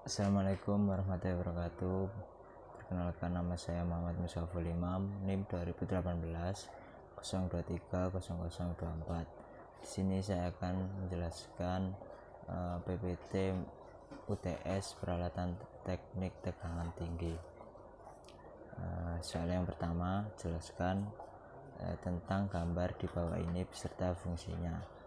Assalamualaikum warahmatullahi wabarakatuh. Perkenalkan, nama saya Muhammad Musaful Imam, NIM 2018 0230024. Di sini saya akan menjelaskan PPT UTS peralatan teknik tegangan tinggi. Soal yang pertama, jelaskan tentang gambar di bawah ini beserta fungsinya.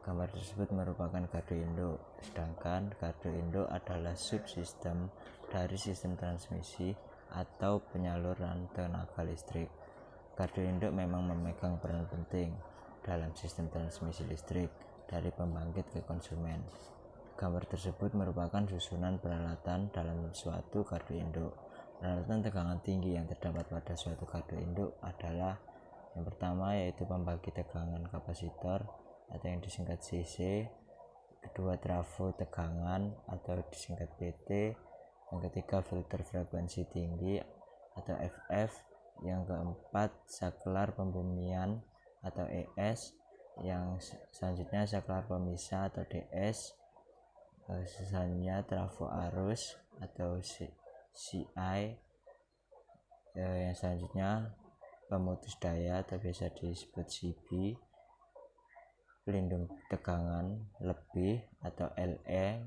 Gambar tersebut merupakan gardu induk, sedangkan gardu induk adalah subsistem dari sistem transmisi atau penyaluran tenaga listrik. Gardu induk memang memegang peran penting dalam sistem transmisi listrik dari pembangkit ke konsumen. Gambar tersebut merupakan susunan peralatan dalam suatu gardu induk. Peralatan tegangan tinggi yang terdapat pada suatu gardu induk adalah yang pertama yaitu pembangkit tegangan kapasitor atau yang disingkat CC, kedua trafo tegangan atau disingkat PT, yang ketiga filter frekuensi tinggi atau FF, yang keempat saklar pembumian atau ES, yang selanjutnya saklar pemisah atau DS, sisanya trafo arus atau CI, yang selanjutnya pemutus daya atau biasa disebut CB, pelindung tegangan lebih atau LE,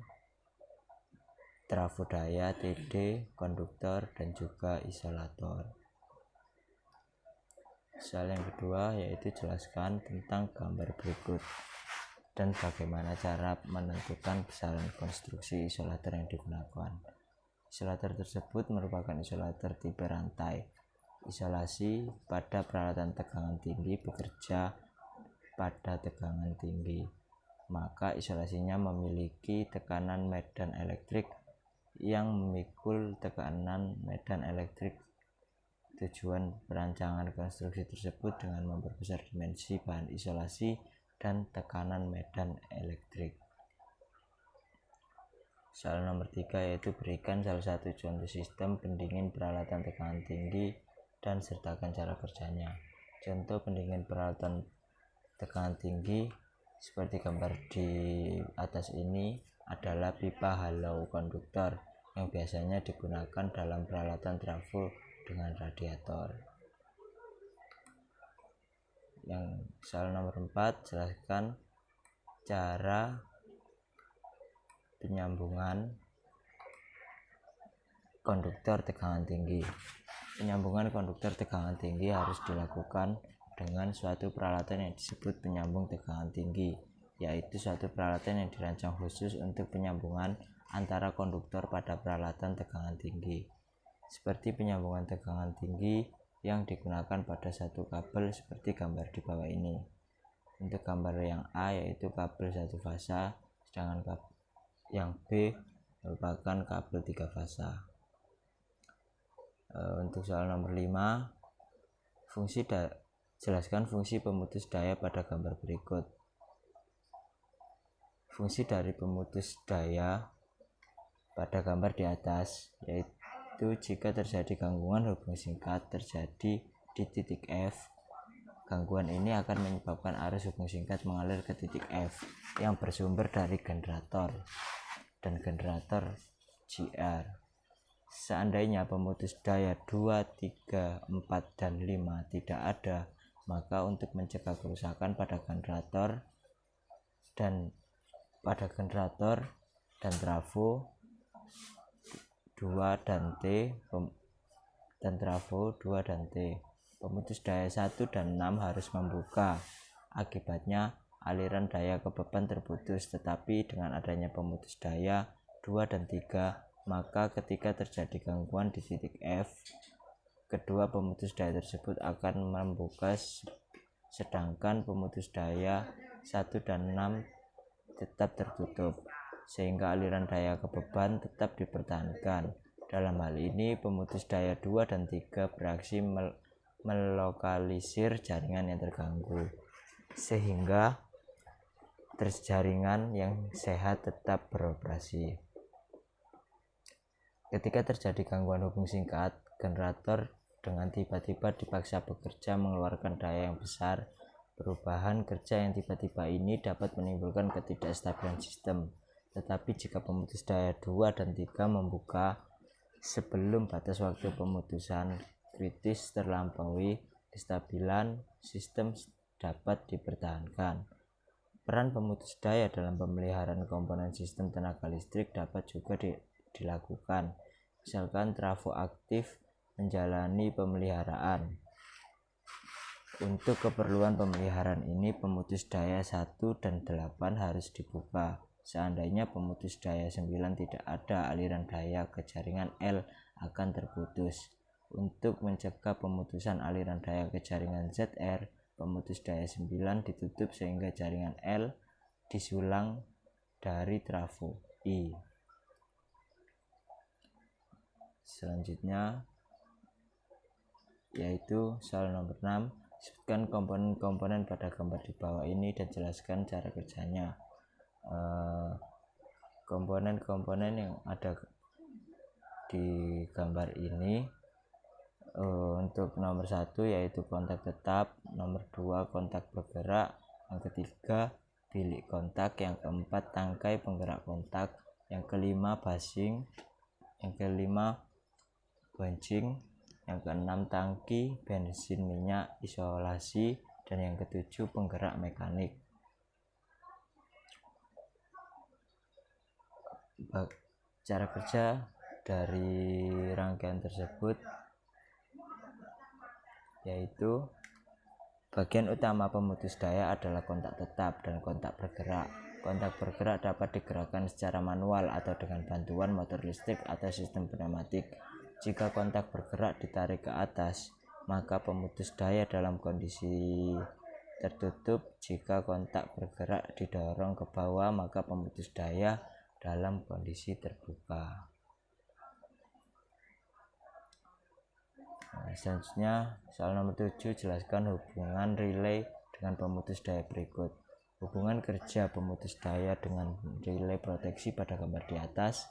trafo daya TD, konduktor, dan juga isolator. Soal yang kedua yaitu jelaskan tentang gambar berikut dan bagaimana cara menentukan besaran konstruksi isolator yang digunakan. Isolator tersebut merupakan isolator tipe rantai. Isolasi pada peralatan tegangan tinggi bekerja pada tegangan tinggi, maka isolasinya memiliki tekanan medan elektrik yang memikul tekanan medan elektrik. Tujuan perancangan konstruksi tersebut dengan memperbesar dimensi bahan isolasi dan tekanan medan elektrik. Soal nomor 3 yaitu berikan salah satu contoh sistem pendingin peralatan tegangan tinggi dan sertakan cara kerjanya. Contoh pendingin peralatan tegangan tinggi seperti gambar di atas ini adalah pipa halau konduktor yang biasanya digunakan dalam peralatan trafo dengan radiator. Yang soal nomor 4, jelaskan cara penyambungan konduktor tegangan tinggi. Penyambungan konduktor tegangan tinggi harus dilakukan dengan suatu peralatan yang disebut penyambung tegangan tinggi, yaitu suatu peralatan yang dirancang khusus untuk penyambungan antara konduktor pada peralatan tegangan tinggi, seperti penyambungan tegangan tinggi yang digunakan pada satu kabel seperti gambar di bawah ini. Untuk gambar yang A yaitu kabel satu fasa, sedangkan yang B merupakan kabel 3 fasa. Untuk soal nomor 5, jelaskan fungsi pemutus daya pada gambar berikut. Fungsi dari pemutus daya pada gambar di atas yaitu jika terjadi gangguan hubung singkat terjadi di titik F, gangguan ini akan menyebabkan arus hubung singkat mengalir ke titik F yang bersumber dari generator dan generator GR. Seandainya pemutus daya 2, 3, 4, dan 5 tidak ada, maka untuk mencegah kerusakan pada generator dan trafo 2 dan T pemutus daya 1 dan 6 harus membuka. Akibatnya aliran daya ke beban terputus, tetapi dengan adanya pemutus daya 2 dan 3, maka ketika terjadi gangguan di titik F, kedua pemutus daya tersebut akan membuka, sedangkan pemutus daya 1 dan 6 tetap tertutup, sehingga aliran daya ke beban tetap dipertahankan. Dalam hal ini pemutus daya 2 dan 3 beraksi melokalisir jaringan yang terganggu, sehingga jaringan yang sehat tetap beroperasi. Ketika terjadi gangguan hubung singkat, generator dengan tiba-tiba dipaksa bekerja mengeluarkan daya yang besar. Perubahan kerja yang tiba-tiba ini dapat menimbulkan ketidakstabilan sistem, Tetapi jika pemutus daya 2 dan 3 membuka sebelum batas waktu pemutusan kritis terlampaui, kestabilan sistem dapat dipertahankan. Peran pemutus daya dalam pemeliharaan komponen sistem tenaga listrik dapat juga dilakukan. Misalkan trafo aktif menjalani pemeliharaan. Untuk keperluan pemeliharaan ini, pemutus daya 1 dan 8 harus dibuka. Seandainya pemutus daya 9 tidak ada, aliran daya ke jaringan L akan terputus. Untuk mencegah pemutusan aliran daya ke jaringan ZR, pemutus daya 9 ditutup sehingga jaringan L disulang dari trafo I. Selanjutnya yaitu soal nomor 6. Sebutkan komponen-komponen pada gambar di bawah ini dan jelaskan cara kerjanya. Komponen-komponen yang ada di gambar ini, untuk nomor 1 yaitu kontak tetap, nomor 2 kontak bergerak, yang ketiga bilik kontak, yang keempat tangkai penggerak kontak, yang kelima bushing, yang kelima bouncing, yang keenam tangki bensin minyak isolasi, dan yang ketujuh penggerak mekanik. Cara kerja dari rangkaian tersebut yaitu bagian utama pemutus daya adalah kontak tetap dan kontak bergerak. Kontak bergerak dapat digerakkan secara manual atau dengan bantuan motor listrik atau sistem pneumatik. Jika kontak bergerak ditarik ke atas, maka pemutus daya dalam kondisi tertutup. Jika kontak bergerak didorong ke bawah, maka pemutus daya dalam kondisi terbuka. Selanjutnya soal nomor 7, jelaskan hubungan relay dengan pemutus daya berikut. Hubungan kerja pemutus daya dengan relay proteksi pada gambar di atas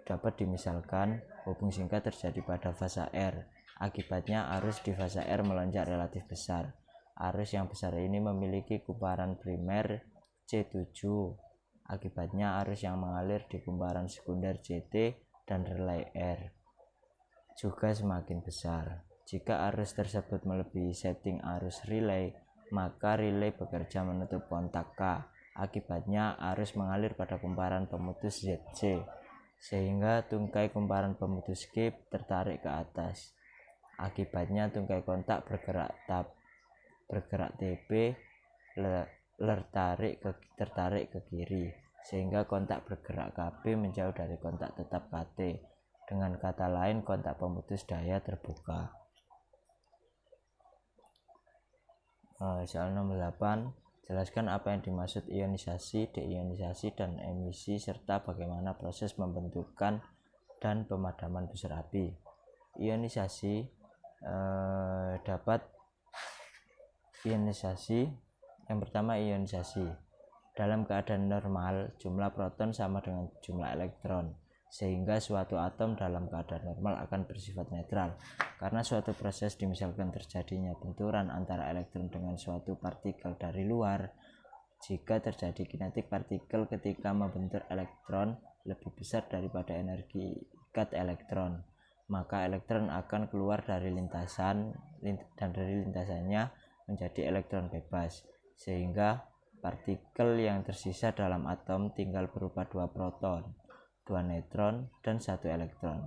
dapat dimisalkan hubung singkat terjadi pada fasa R. Akibatnya arus di fasa R melonjak relatif besar. Arus yang besar ini memiliki kumparan primer C7. Akibatnya arus yang mengalir di kumparan sekunder CT dan relay R juga semakin besar. Jika arus tersebut melebihi setting arus relay, maka relay bekerja menutup kontak K. Akibatnya arus mengalir pada kumparan pemutus ZC, sehingga tungkai kumparan pemutus K tertarik ke atas. Akibatnya tungkai kontak bergerak TP tertarik ke kiri, sehingga kontak bergerak KB menjauh dari kontak tetap KT. Dengan kata lain, kontak pemutus daya terbuka. Soal nomor 8, jelaskan apa yang dimaksud ionisasi, deionisasi, dan emisi, serta bagaimana proses pembentukan dan pemadaman busur api. Ionisasi yang pertama, ionisasi. Dalam keadaan normal, jumlah proton sama dengan jumlah elektron, sehingga suatu atom dalam keadaan normal akan bersifat netral. Karena suatu proses dimisalkan terjadinya benturan antara elektron dengan suatu partikel dari luar, jika terjadi kinetik partikel ketika membentur elektron lebih besar daripada energi ikat elektron, maka elektron akan keluar dari lintasan dan dari lintasannya menjadi elektron bebas, sehingga partikel yang tersisa dalam atom tinggal berupa 2 proton, 2 neutron, dan 1 elektron.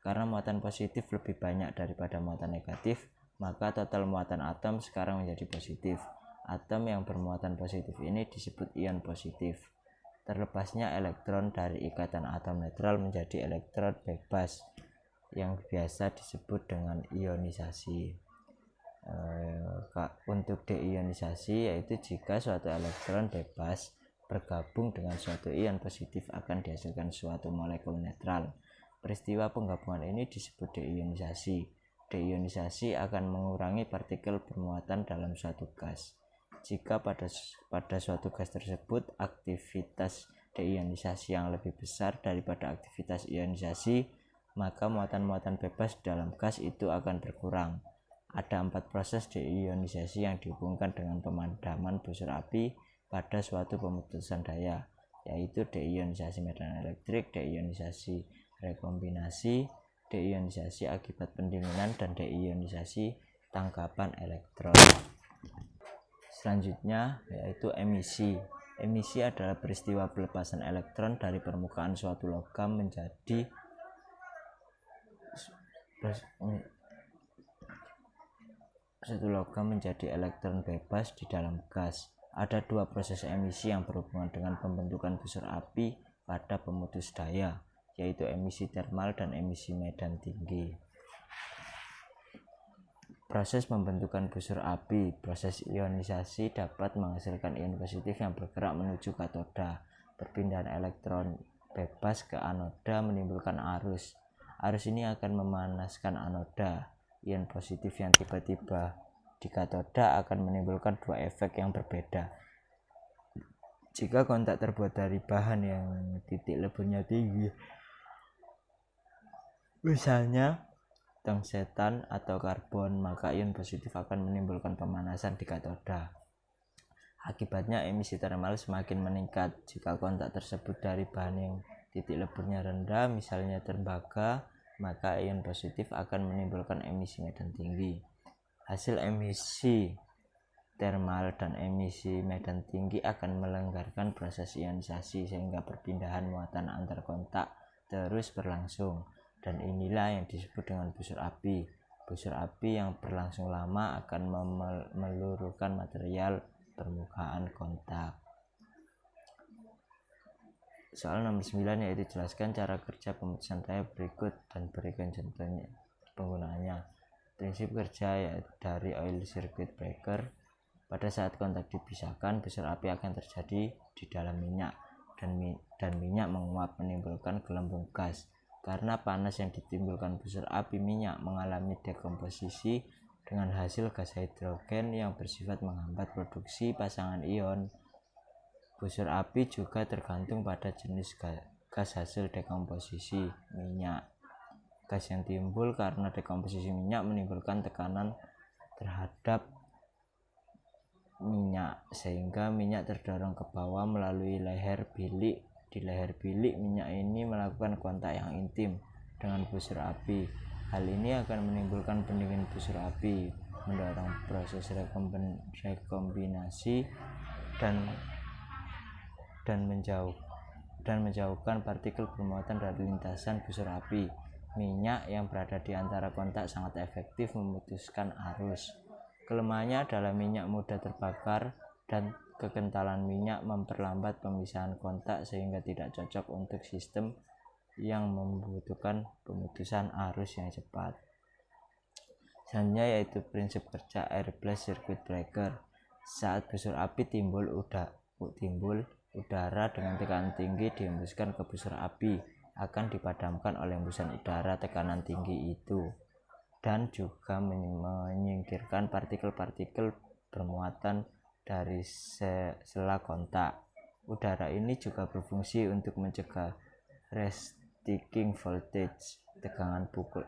Karena muatan positif lebih banyak daripada muatan negatif, maka total muatan atom sekarang menjadi positif. Atom yang bermuatan positif ini disebut ion positif. Terlepasnya elektron dari ikatan atom netral menjadi elektron bebas yang biasa disebut dengan ionisasi. Untuk deionisasi yaitu jika suatu elektron bebas bergabung dengan suatu ion positif akan dihasilkan suatu molekul netral. Peristiwa penggabungan ini disebut deionisasi. Deionisasi akan mengurangi partikel bermuatan dalam suatu gas. Jika pada suatu gas tersebut aktivitas deionisasi yang lebih besar daripada aktivitas ionisasi, maka muatan-muatan bebas dalam gas itu akan berkurang. Ada 4 proses deionisasi yang dihubungkan dengan pemadaman busur api, pada suatu pemutusan daya, yaitu deionisasi medan elektrik, deionisasi rekombinasi, deionisasi akibat pendinginan, dan deionisasi tangkapan elektron. Selanjutnya yaitu emisi. Emisi adalah peristiwa pelepasan elektron dari permukaan suatu logam menjadi elektron bebas di dalam gas. Ada dua proses emisi yang berhubungan dengan pembentukan busur api pada pemutus daya, yaitu emisi termal dan emisi medan tinggi. Proses pembentukan busur api. Proses ionisasi dapat menghasilkan ion positif yang bergerak menuju katoda. Perpindahan elektron bebas ke anoda menimbulkan arus. Arus ini akan memanaskan anoda. Ion positif yang tiba-tiba di katoda akan menimbulkan dua efek yang berbeda. Jika kontak terbuat dari bahan yang titik leburnya tinggi, misalnya tungsten atau karbon, maka ion positif akan menimbulkan pemanasan di katoda. Akibatnya emisi termal semakin meningkat. Jika kontak tersebut dari bahan yang titik leburnya rendah, misalnya tembaga, maka ion positif akan menimbulkan emisi medan tinggi. Hasil emisi termal dan emisi medan tinggi akan melenggarkan proses ionisasi sehingga perpindahan muatan antar kontak terus berlangsung. Dan inilah yang disebut dengan busur api. Busur api yang berlangsung lama akan meluruhkan material permukaan kontak. Soal nomor 9 yaitu jelaskan cara kerja pemutusan daya berikut dan berikan contohnya penggunaannya. Prinsip kerja yaitu dari oil circuit breaker. Pada saat kontak dipisahkan, busur api akan terjadi di dalam minyak dan minyak menguap menimbulkan gelembung gas. Karena panas yang ditimbulkan busur api minyak mengalami dekomposisi dengan hasil gas hidrogen yang bersifat menghambat produksi pasangan ion. Busur api juga tergantung pada jenis gas hasil dekomposisi minyak. Gas yang timbul karena dekomposisi minyak menimbulkan tekanan terhadap minyak sehingga minyak terdorong ke bawah melalui leher bilik. Di leher bilik, minyak ini melakukan kontak yang intim dengan busur api. Hal ini akan menimbulkan pendingin busur api, mendorong proses rekombinasi dan menjauhkan partikel bermuatan dari lintasan busur api. Minyak yang berada di antara kontak sangat efektif memutuskan arus. Kelemahannya adalah minyak mudah terbakar dan kekentalan minyak memperlambat pemisahan kontak sehingga tidak cocok untuk sistem yang membutuhkan pemutusan arus yang cepat. Selanjutnya yaitu prinsip kerja air blast circuit breaker. Saat busur api timbul udara dengan tekanan tinggi dihembuskan ke busur api akan dipadamkan oleh hembusan udara tekanan tinggi itu dan juga menyingkirkan partikel-partikel bermuatan dari sela kontak. Udara ini juga berfungsi untuk mencegah resticking voltage, tegangan pukul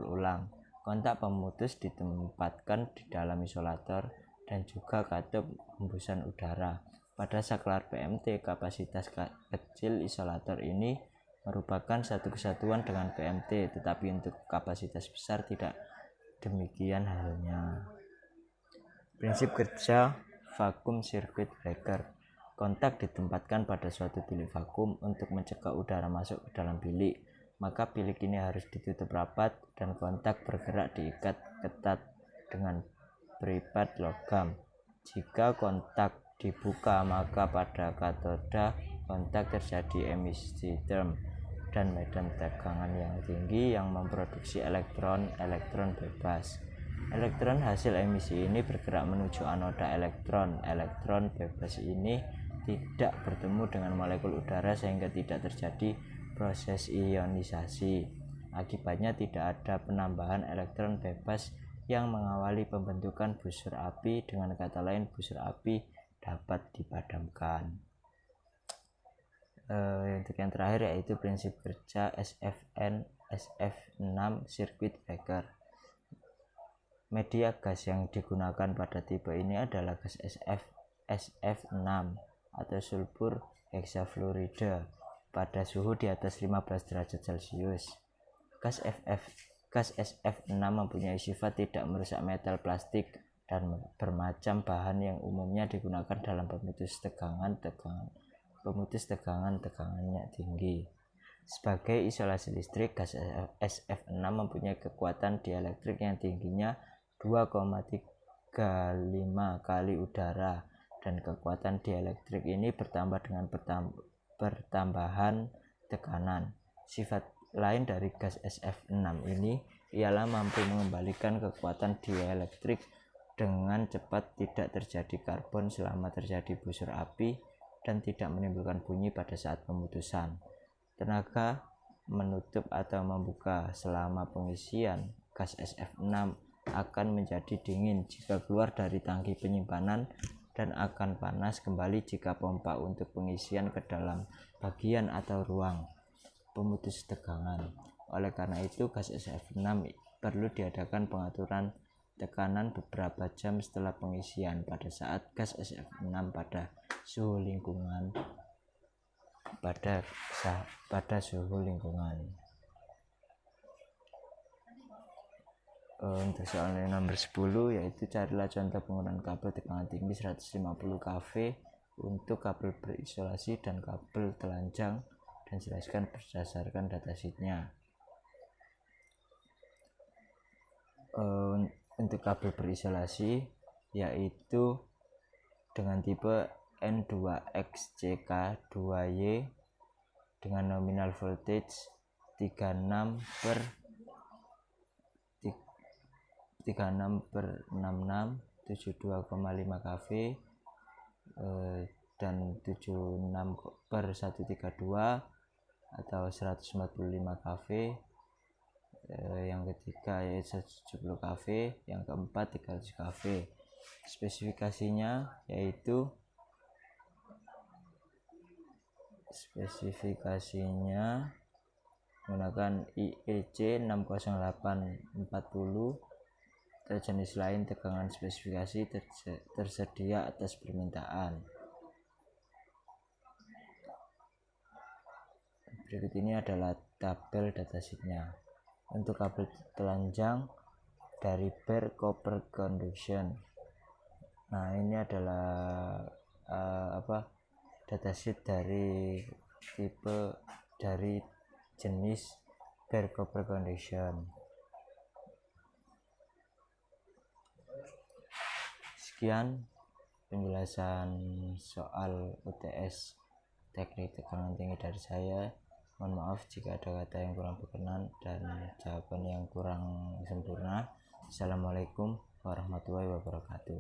ulang. Kontak pemutus ditempatkan di dalam isolator dan juga katup hembusan udara. Pada saklar PMT, kapasitas kecil isolator ini merupakan satu kesatuan dengan PMT, tetapi untuk kapasitas besar tidak demikian halnya. Prinsip kerja vakum circuit breaker. Kontak ditempatkan pada suatu bilik vakum untuk mencegah udara masuk ke dalam bilik. Maka bilik ini harus ditutup rapat dan kontak bergerak diikat ketat dengan beripat logam. Jika kontak dibuka, maka pada katoda kontak terjadi emisi term dan medan tegangan yang tinggi yang memproduksi elektron bebas. Elektron hasil emisi ini bergerak menuju anoda elektron. Elektron bebas ini tidak bertemu dengan molekul udara sehingga tidak terjadi proses ionisasi. Akibatnya tidak ada penambahan elektron bebas yang mengawali pembentukan busur api. Dengan kata lain, busur api dapat dipadamkan. Untuk yang terakhir yaitu prinsip kerja SF6 circuit breaker. Media gas yang digunakan pada tipe ini adalah gas SF SF6 atau sulfur heksafluorida pada suhu di atas 15 derajat Celcius. Gas SF6 mempunyai sifat tidak merusak metal, plastik, dan bermacam bahan yang umumnya digunakan dalam pemutus tegangannya tinggi. Sebagai isolasi listrik, gas SF6 mempunyai kekuatan dielektrik yang tingginya 2,35 kali udara, dan kekuatan dielektrik ini bertambah dengan pertambahan tekanan. Sifat lain dari gas SF6 ini ialah mampu mengembalikan kekuatan dielektrik dengan cepat, tidak terjadi karbon selama terjadi busur api, dan tidak menimbulkan bunyi pada saat pemutusan. Tenaga menutup atau membuka selama pengisian gas SF6 akan menjadi dingin jika keluar dari tangki penyimpanan dan akan panas kembali jika pompa untuk pengisian ke dalam bagian atau ruang pemutus tegangan. Oleh karena itu, gas SF6 perlu diadakan pengaturan tekanan beberapa jam setelah pengisian pada saat gas SF6 pada suhu lingkungan. Untuk soal nomor 10, yaitu carilah contoh penggunaan kabel tegangan tinggi 150 kV untuk kabel berisolasi dan kabel telanjang, dan jelaskan berdasarkan datasheetnya. Untuk kabel berisolasi yaitu dengan tipe N2XCK2Y dengan nominal voltage 36 per 66 72,5 kV dan 76 per 132 atau 145 kV. Yang ketiga yaitu 170 kV, yang keempat 300 kV. Spesifikasinya menggunakan IEC 60840 atau jenis lain tegangan spesifikasi tersedia atas permintaan. Berikut ini adalah tabel datasheetnya. Untuk kabel telanjang dari bare copper conduction. Nah, ini adalah datasheet dari jenis bare copper conduction. Sekian penjelasan soal UTS teknik tegangan tinggi dari saya. Mohon maaf jika ada kata yang kurang berkenan dan jawaban yang kurang sempurna. Assalamualaikum warahmatullahi wabarakatuh.